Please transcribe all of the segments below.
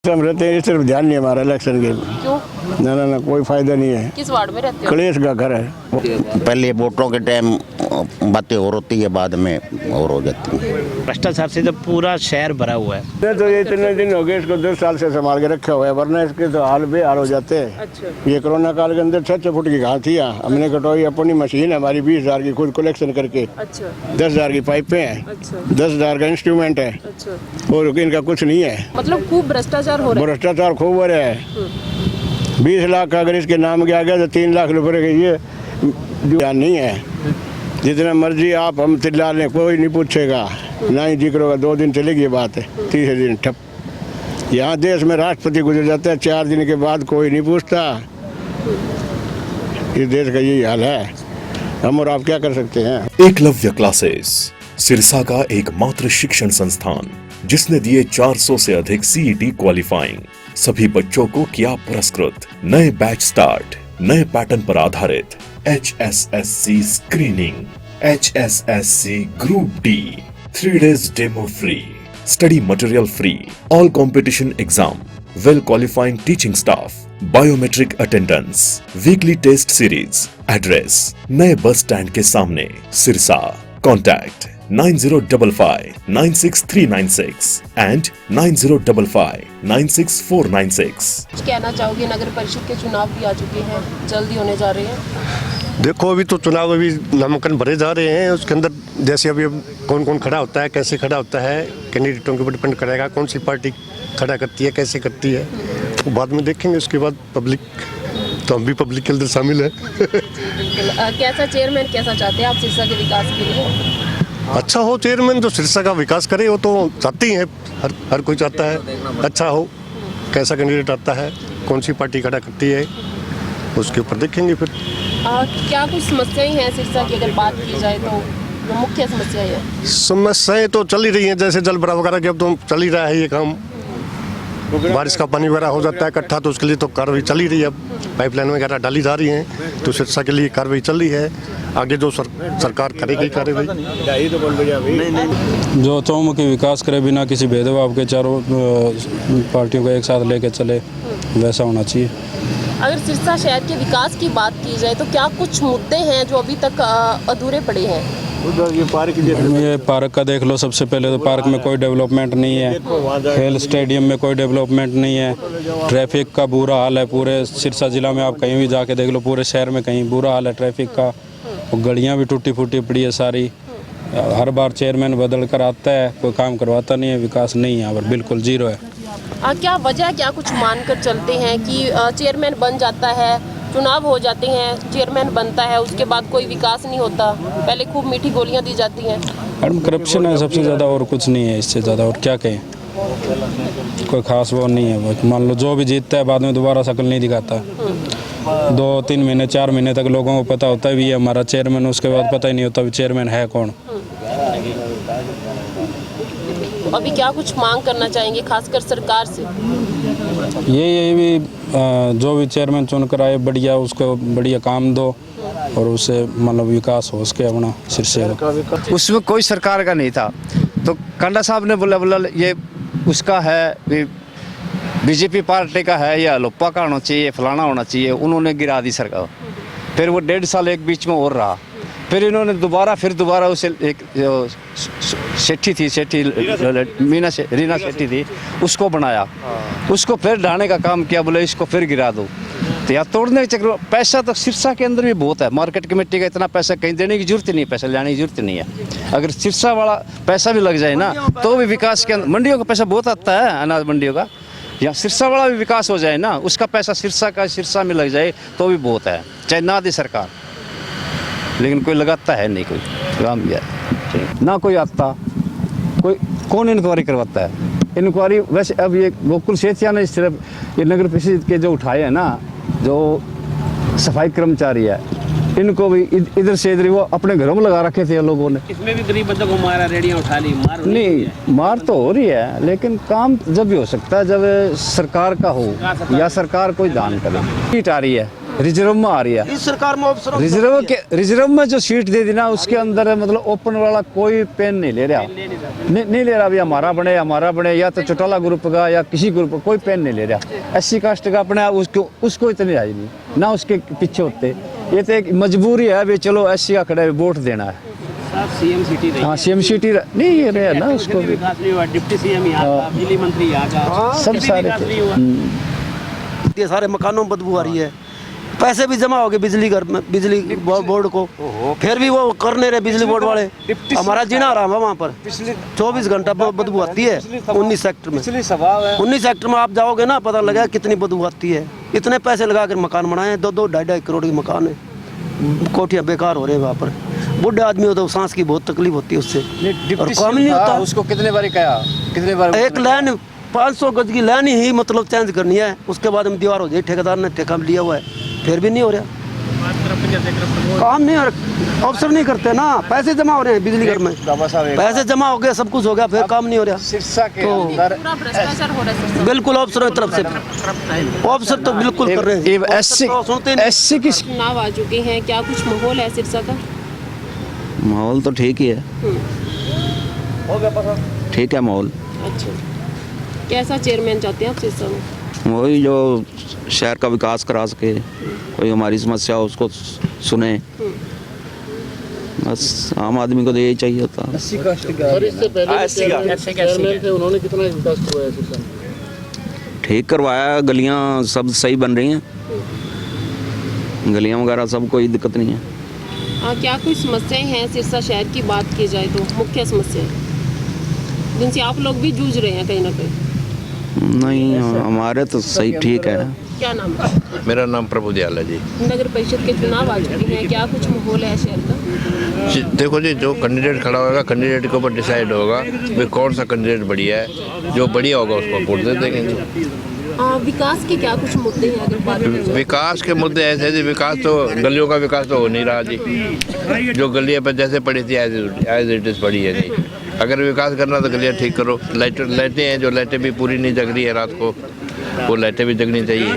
क्यों? ना कोई फायदा नहीं है। किस वार्ड में रहते हो? कलेश का घर है। पहले वोटों के टाइम बातें और होती है, बाद में और हो जाती है। भ्रष्टाचार से तो पूरा शहर भरा हुआ है। तो ये इतने दिन हो गए, इसको 10 साल से संभाल के रखा हुआ है, वरना इसके तो हाल बेहाल हो जाते हैं। अच्छा। ये कोरोना काल के अंदर 6 फुट की घास थी यहाँ, हमने कटवाई। अपनी मशीन है हमारी 20,000 की, खुद कलेक्शन करके। अच्छा। 10,000 की पाइपें हैं। अच्छा। 10,000 का इंस्ट्रूमेंट है। अच्छा। और इनका कुछ नहीं है। मतलब खूब भ्रष्टाचार हो रहा है। भ्रष्टाचार खूब हो रहा है। 20 लाख का अगर इसके नाम के आ गया तो 3 लाख रुपए के ये ध्यान नहीं है। जितना मर्जी आप हम चिल्ला लें, कोई नहीं पूछेगा, ना ही जिक्र होगा। 2 दिन चलेगी ये बात है, तीसरे दिन ठप। यहाँ देश में राष्ट्रपति गुजर जाता है, 4 दिन के बाद कोई नहीं पूछता। इस देश का यही हाल है। हम और आप क्या कर सकते हैं? एकलव्य क्लासेस सिरसा का एकमात्र शिक्षण संस्थान जिसने दिए 400 से अधिक सीईटी क्वालिफाइंग। सभी बच्चों को किया पुरस्कृत। नए बैच स्टार्ट, नए पैटर्न पर आधारित HSSC screening, HSSC group D, 3 days demo free, study material free, all competition exam, well qualifying teaching staff, biometric attendance, weekly test series. Address नए बस स्टैंड के सामने, सिरसा। Contact 9055 96396 and 9055 96496। कहना चाहोगे, नगर परिषद के चुनाव भी आ चुके हैं, जल्दी होने जा रहे हैं। देखो अभी तो चुनाव अभी नामांकन भरे जा रहे हैं। उसके अंदर जैसे अभी कौन कौन खड़ा होता है, कैसे खड़ा होता है, कैंडिडेटों के ऊपर डिपेंड करेगा कौन सी पार्टी खड़ा करती है, कैसे करती है, तो बाद में देखेंगे। उसके बाद पब्लिक, तो हम भी पब्लिक के अंदर शामिल है। कैसा चेयरमैन कैसा चाहते हैं आप सिरसा के विकास के लिए? अच्छा हो चेयरमैन, जो सिरसा का विकास करे, वो तो चाहते ही है, हर कोई चाहता है अच्छा हो। कैसा कैंडिडेट आता है, कौन सी पार्टी खड़ा करती है, उसके ऊपर देखेंगे फिर। क्या कुछ समस्याएं हैं सिरसा की, अगर बात की जाए तो जो मुख्य समस्याएं हैं? समस्याएं तो चल ही रही हैं, जैसे जल भराव वगैरह की अब तो चल ही रहा है ये काम। बारिश का पानी वगैरह हो जाता है इकट्ठा, तो उसके लिए तो कार्रवाई चल ही रही है। अब पाइपलाइन वगैरह डाली जा रही हैं, तो सिरसा के लिए कार्रवाई चल रही है। आगे जो सरकार करेगी कार्रवाई। जो चौमुखी विकास करे बिना किसी भेदभाव के, चारों पार्टियों को एक साथ लेके चले, वैसा होना चाहिए। अगर सिरसा शहर के विकास की बात की जाए तो क्या कुछ मुद्दे हैं जो अभी तक अधूरे पड़े हैं? ये पार्क का देख लो। सबसे पहले तो पार्क में कोई डेवलपमेंट नहीं है, खेल स्टेडियम में कोई डेवलपमेंट नहीं है, ट्रैफिक का बुरा हाल है। पूरे सिरसा जिला में आप कहीं भी जाके देख लो, पूरे शहर में कहीं बुरा हाल है ट्रैफिक का। गलियां भी टूटी फूटी पड़ी है सारी। हर बार चेयरमैन बदल कर आता है, कोई काम करवाता नहीं है। विकास नहीं है यहाँ पर, बिल्कुल जीरो है। क्या वजह, क्या कुछ मानकर चलते हैं कि चेयरमैन बन जाता है, चुनाव हो जाते हैं, चेयरमैन बनता है, उसके बाद कोई विकास नहीं होता, पहले खूब मीठी गोलियां दी जाती हैं? मैडम करप्शन है सबसे ज़्यादा, और कुछ नहीं है इससे ज़्यादा। और क्या कहें, कोई खास वो नहीं है। वो मान लो जो भी जीतता है बाद में दोबारा शक्ल नहीं दिखाता। 2-3 महीने 4 महीने तक लोगों को पता होता है भी ये हमारा चेयरमैन, उसके बाद पता ही नहीं होता भी चेयरमैन है कौन। अभी क्या कुछ मांग करना चाहेंगे खासकर सरकार से? यही भी जो भी चेयरमैन चुनकर आए, बढ़िया उसको बढ़िया काम दो और उससे मतलब विकास हो सके अपना सिरसे का। उसमें कोई सरकार का नहीं था, तो कंडा साहब ने बोला ये उसका है, बीजेपी पार्टी का है, या लोपा का होना चाहिए, फलाना होना चाहिए। उन्होंने गिरा दी सरकार। फिर वो 1.5 साल एक बीच में और रहा। फिर इन्होंने दोबारा उसे एक सेठी रीना शेट्टी थी, उसको बनाया, उसको फिर ढाने का काम किया। बोले इसको फिर गिरा दो। तो या तोड़ने के चक्कर, पैसा तो सिरसा के अंदर भी बहुत है। मार्केट कमेटी का इतना पैसा कहीं देने की जरूरत नहीं है, पैसा लाने की जरूरत नहीं है। अगर सिरसा वाला पैसा भी लग जाए ना, तो भी विकास के अंदर, मंडियों का पैसा बहुत आता है, अनाज मंडियों का। या सिरसा वाला भी विकास हो जाए ना, उसका पैसा सिरसा में लग जाए तो भी बहुत है, चाहे ना दे सरकार। लेकिन कोई लगाता है नहीं, कोई काम ना कोई आता, कोई कौन इंक्वायरी करवाता है? इंक्वायरी वैसे अब ये गोकुल सेठिया ने सिर्फ ये नगर परिषद के जो उठाए हैं ना, जो सफाई कर्मचारी है, इनको भी इधर से इधर वो अपने घरों में लगा रखे थे लोगों ने। इसमें भी गरीब बच्चों को मारा, रेडियां उठा ली, नहीं मार तो हो रही है, लेकिन काम जब भी हो सकता है जब सरकार का हो या सरकार कोई दान करे। सीट आ रही है रिजर्व में आ रही है। इस सरकार में अफसरों रिजर्व में जो सीट दे दी ना उसके अंदर मतलब ओपन वाला कोई पेन नहीं ले रहा, नहीं ले रहा। अभी हमारा बने या तो चौटाला ग्रुप का या किसी ग्रुप का कोई पेन नहीं ले रहा। SC कास्ट का अपने आप उसको इतनी आई नहीं ना, उसके पीछे होते। ये तो एक मजबूरी है भी, चलो SC का खड़ा है, वोट देना है। सीएम सिटी रही। हाँ CM सिटी नहीं ये रहे ना, उसको भी विकास नहीं हुआ। डिप्टी CM यहाँ का, बिजली मंत्री यहाँ का, सब सारे थे। ये सारे मकानों में बदबू आ रही है। पैसे भी जमा हो गए बिजली घर में, बिजली बोर्ड को, फिर भी वो कर नहीं रहे बिजली बोर्ड वाले। हमारा जीना आ रहा है वहाँ पर 24 घंटा बदबू आती है। 19 सेक्टर में 19 सेक्टर में आप जाओगे ना, पता लगा कितनी बदबू आती है। इतने पैसे लगा कर मकान बनाए, 2-2, 2.5 करोड़ के मकान है, कोठियाँ बेकार हो रहे हैं वहाँ पर। बुढ़े आदमी हो तो सांस की बहुत तकलीफ होती है उससे, और काम नहीं होता। उसको कितने बार कहा, कितने बार एक लाइन 500 गज की लाइन ही मतलब चेंज करनी है, उसके बाद हम दीवार हो जाए। ठेकेदार ने ठेका लिया हुआ है, फिर भी नहीं हो रहा काम। नहीं अफसर नहीं करते ना, पैसे जमा हो रहे हैं बिजली घर में, पैसे जमा हो गए, सब कुछ हो गया, फिर काम नहीं हो रहा। सिरसा के अंदर भ्रष्टाचार हो रहा है बिल्कुल अफसरों की तरफ से, अफसर तो बिल्कुल कर रहे हैं। SC की चुनाव आ चुके हैं, क्या कुछ माहौल है सिरसा का? माहौल तो ठीक ही है, ठीक है माहौल। अच्छा, कैसा चेयरमैन चाहते हैं आप सिरसा में? वही जो शहर का विकास करा सके, कोई हमारी समस्या हो उसको सुने, बस आम आदमी को तो यही चाहिए होता। ठीक करवाया, गलियां सब सही बन रही हैं, गलियां वगैरह सब कोई दिक्कत नहीं है। क्या कोई समस्याएं हैं सिरसा शहर की बात की जाए तो, मुख्य समस्याएं जिनसे आप लोग भी जूझ रहे हैं कहीं ना कहीं? नहीं, हमारे तो सही ठीक है। क्या नाम है? मेरा नाम प्रभु दयाल है जी। नगर परिषद के चुनाव आ चुके हैं, क्या कुछ माहौल है शहर का? देखो जी, जो कैंडिडेट खड़ा होगा कैंडिडेट के ऊपर डिसाइड होगा वे कौन सा कैंडिडेट बढ़िया है। जो बढ़िया होगा उसको वोट दे देंगे जी। विकास के क्या कुछ मुद्दे हैं अगर बात करें? विकास के मुद्दे ऐसे जी, विकास तो गलियों का विकास तो हो नहीं रहा जी। जो गलियाँ पर जैसे पड़ी थी एज इट इज़ पड़ी है जी। अगर विकास करना तो गलियाँ ठीक करो। लाइटें हैं, जो लाइटें भी पूरी नहीं जग रही है रात को, वो लाइटें भी जगनी चाहिए।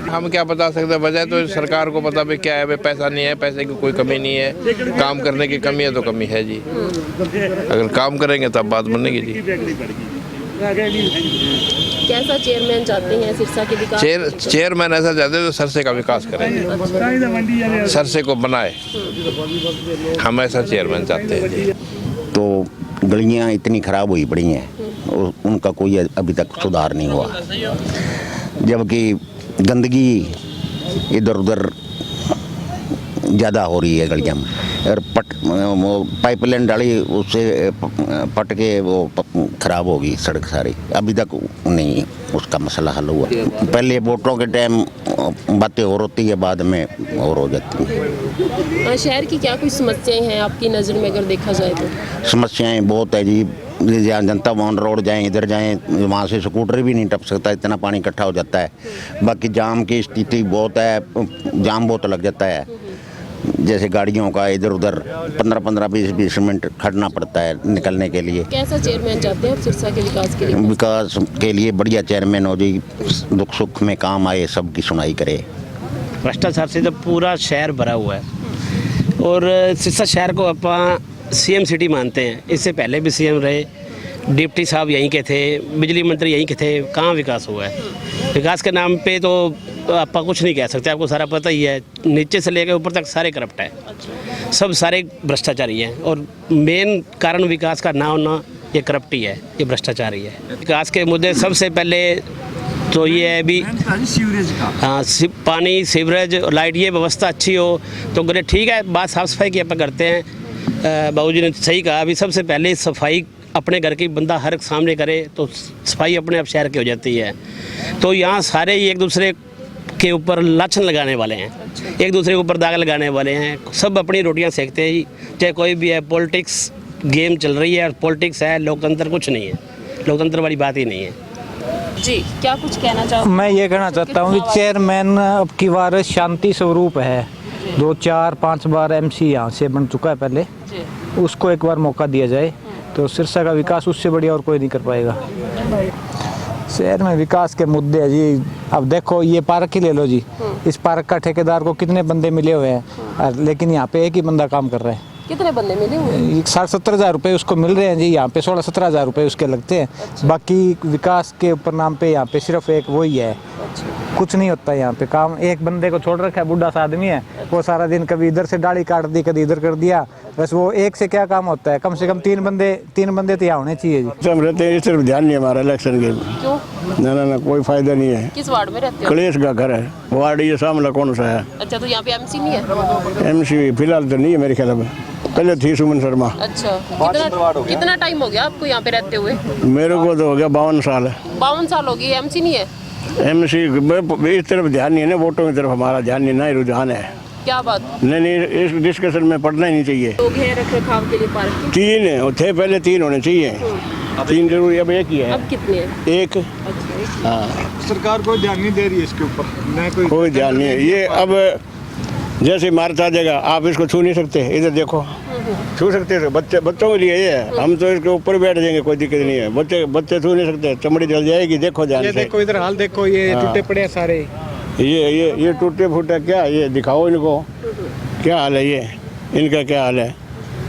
हम क्या बता सकते हैं, वजह तो सरकार को पता भी क्या है। भाई पैसा नहीं है, पैसे की कोई कमी नहीं है, काम करने की कमी है तो कमी है जी। अगर काम करेंगे तब बात बनेगी जी। कैसा चेयरमैन चाहते हैं सिरसा के विकास? चेयरमैन ऐसा चाहते हैं तो सरसे का विकास करें, सरसे को बनाए, हम ऐसा चेयरमैन चाहते हैं जी। तो गलियां इतनी ख़राब हुई पड़ी हैं, उनका कोई अभी तक सुधार नहीं हुआ, जबकि गंदगी इधर उधर ज़्यादा हो रही है गलियां में। और पाइपलाइन डाली, उससे पट के वो ख़राब हो गई सड़क सारी, अभी तक नहीं उसका मसला हल हुआ। पहले वोटों के टाइम बातें और होती है, बाद में और हो जाती हैं। शहर की क्या कुछ समस्याएं हैं आपकी नज़र में अगर देखा जाए तो? समस्याएं बहुत है जी। जहाँ जनता भवन रोड जाएं, इधर जाएं, वहाँ से स्कूटर भी नहीं टप सकता, इतना पानी इकट्ठा हो जाता है। बाकी जाम की स्थिति बहुत है, जाम बहुत लग जाता है। जैसे गाड़ियों का इधर उधर 15-15, 20-20 मिनट खड़ना पड़ता है निकलने के लिए। कैसा चेयरमैन चाहते हैं आप सिरसा के विकास के लिए? विकास के लिए बढ़िया चेयरमैन हो जी, दुख सुख में काम आए, सबकी सुनाई करे। भ्रष्टाचार से तो पूरा शहर भरा हुआ है, और सिरसा शहर को अपन CM सिटी मानते हैं। इससे पहले भी CM रहे, डिप्टी साहब यहीं के थे, बिजली मंत्री यहीं के थे, कहाँ विकास हुआ है? विकास के नाम पे तो आप कुछ नहीं कह सकते, आपको सारा पता ही है। नीचे से लेकर ऊपर तक सारे करप्ट है, सब सारे भ्रष्टाचारी हैं, और मेन कारण विकास का ना होना ये करप्ट ही है, ये भ्रष्टाचार ही है। विकास के मुद्दे सबसे पहले तो ये है भी हाँ, पानी, सीवरेज, लाइट, ये व्यवस्था अच्छी हो तो गले ठीक है। बात साफ़ सफाई की अपन करते हैं, बाबूजी ने सही कहा, अभी सबसे पहले सफाई अपने घर की बंदा हर सामने करे तो सफाई अपने आप शहर की हो जाती है। तो यहाँ सारे ही एक दूसरे के ऊपर लाछन लगाने वाले हैं, एक दूसरे के ऊपर दाग लगाने वाले हैं, सब अपनी रोटियां सेकते हैं, चाहे कोई भी है। पॉलिटिक्स गेम चल रही है, और पॉलिटिक्स है, लोकतंत्र कुछ नहीं है, लोकतंत्र वाली बात ही नहीं है जी। क्या कुछ कहना चाहो? मैं ये कहना चाहता हूँ कि चेयरमैन अब की बार शांति स्वरूप है, 2-4-5 बार MC यहाँ से बन चुका है पहले, उसको एक बार मौका दिया जाए तो सिरसा का विकास उससे बढ़िया और कोई नहीं कर पाएगा। शहर में विकास के मुद्दे हैं जी, अब देखो ये पार्क ही ले लो जी, इस पार्क का ठेकेदार को कितने बंदे मिले हुए हैं, लेकिन यहाँ पे एक ही बंदा काम कर रहा है। कितने बंदे मिले हुए हैं? 60-70 हज़ार रुपये उसको मिल रहे हैं जी, यहाँ पे 16-17 हज़ार रुपये उसके लगते हैं। अच्छा। बाकी विकास के ऊपर नाम पे यहाँ पे सिर्फ एक वही है, कुछ नहीं होता यहाँ पे काम। एक बंदे को छोड़ रखा है, बूढ़ा सा आदमी है, वो सारा दिन कभी इधर से डाली काट दी, कभी इधर कर दिया, बस वो एक से क्या काम होता है। कम से कम तीन बंदे तो यहाँ होने चाहिए जी। हम रहते हैं, सिर्फ ध्यान नहीं हमारा इलेक्शन के। क्यों? ना कोई फायदा नहीं है। किस वार्ड में रहते हो? कलेश का घर है, वार्ड ये सामला कौन सा है? अच्छा, तो यहाँ पे एमसी नहीं है? एमसी फिलहाल तो नहीं है मेरे ख्याल में, पहले थी सुमन शर्मा। अच्छा, कितना टाइम हो गया आपको यहाँ पे रहते हुए? मेरे को तो हो गया 52 साल। 52 साल हो गए, एमसी नहीं है? एमसी इस तरफ ध्यान नहीं है ना, वोटों की तरफ हमारा ध्यान नहीं, ना ही रुझान है। क्या बात? नहीं, इस डिस्कशन में पढ़ना ही नहीं चाहिए। लोग हैं रख रखाव के लिए पार्क के? 3 थे पहले, 3 होने चाहिए। 3 जरूरी, अब एक ही है। अब कितने हैं? एक। अच्छा, हाँ, सरकार कोई ध्यान नहीं दे रही है इसके ऊपर, कोई ध्यान नहीं है। ये अब जैसे मारता जगह आप इसको छू नहीं सकते, इधर देखो छू सकते थे, बच्चों के लिए ये है। हम तो इसके ऊपर बैठ जाएंगे, कोई दिक्कत नहीं है। बच्चे छू नहीं सकते, चमड़ी जल जाएगी। देखो ध्यान से, देखो इधर हाल देखो, ये टूटे पड़े हैं सारे। ये टूटे फूटे क्या, ये दिखाओ इनको क्या हाल है, ये इनका क्या हाल है।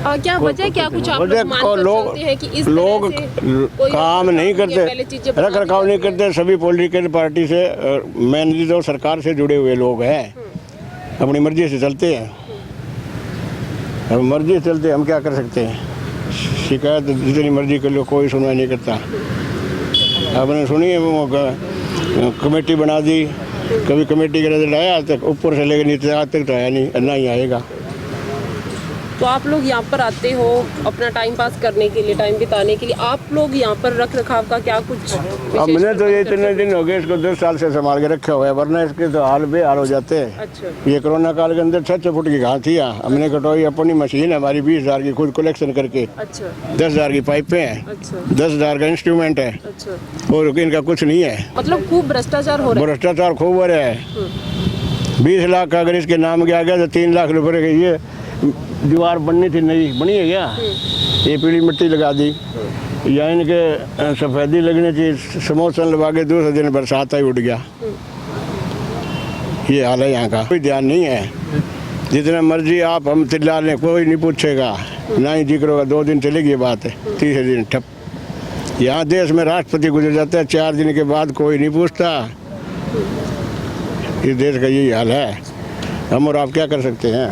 क्या वजह क्या कुछ आप लोग मानकर चलते हैं कि इस लोग तरह से काम नहीं करते, पहले चीजें रख रखाव नहीं करते। सभी पॉलिटिकल पार्टी से, मेनली तो सरकार से जुड़े हुए लोग हैं, अपनी मर्जी से चलते हैं। अब मर्जी से चलते, हम क्या कर सकते हैं? शिकायत जितनी मर्जी कर लो, कोई सुनवाई नहीं करता। आपने सुनी है वो कमेटी बना दी, कभी कमेटी का रिजल्ट आया तक ऊपर से लेकर नीचे आज तक तो आया नहीं, ना ही आएगा। तो आप लोग यहाँ पर आते हो अपना टाइम पास करने के लिए, टाइम बिताने के लिए, आप लोग यहाँ पर रख रखाव का क्या कुछ? हमने तो ये इतने दिन हो गए इसको, 10 साल से संभाल के रखे हुए हैं, वरना इसके तो हाल बेहाल हो जाते हैं। अच्छा। ये कोरोना काल के अंदर 6 फुट की घास थी यहाँ, हमने कटवाई। अपनी मशीन है हमारी 20,000 की, खुद कलेक्शन करके। अच्छा। 10,000 की पाइपें हैं। अच्छा। 10,000 का इंस्ट्रूमेंट है। अच्छा। और इनका कुछ नहीं है। मतलब खूब भ्रष्टाचार हो रहा है? भ्रष्टाचार खूब हो रहा है। 20 लाख का अगर इसके नाम गया गया तो 3 लाख रुपये की ये दीवार बननी थी, नहीं बनी है क्या? ये पीली मिट्टी लगा दी, या इनके सफेदी लगनी थी, समोसन लगा के दूसरे दिन बरसात आई उठ गया। ये हाल है यहाँ का, कोई ध्यान नहीं है। जितना मर्जी आप हम चिल्ला लें, कोई नहीं पूछेगा, ना ही जिक्र होगा। 2 दिन चलेगी बात है, तीसरे दिन ठप। यहाँ देश में राष्ट्रपति गुजर जाता है, 4 दिन के बाद कोई नहीं पूछता। इस देश का यही हाल है, हम और आप क्या कर सकते हैं?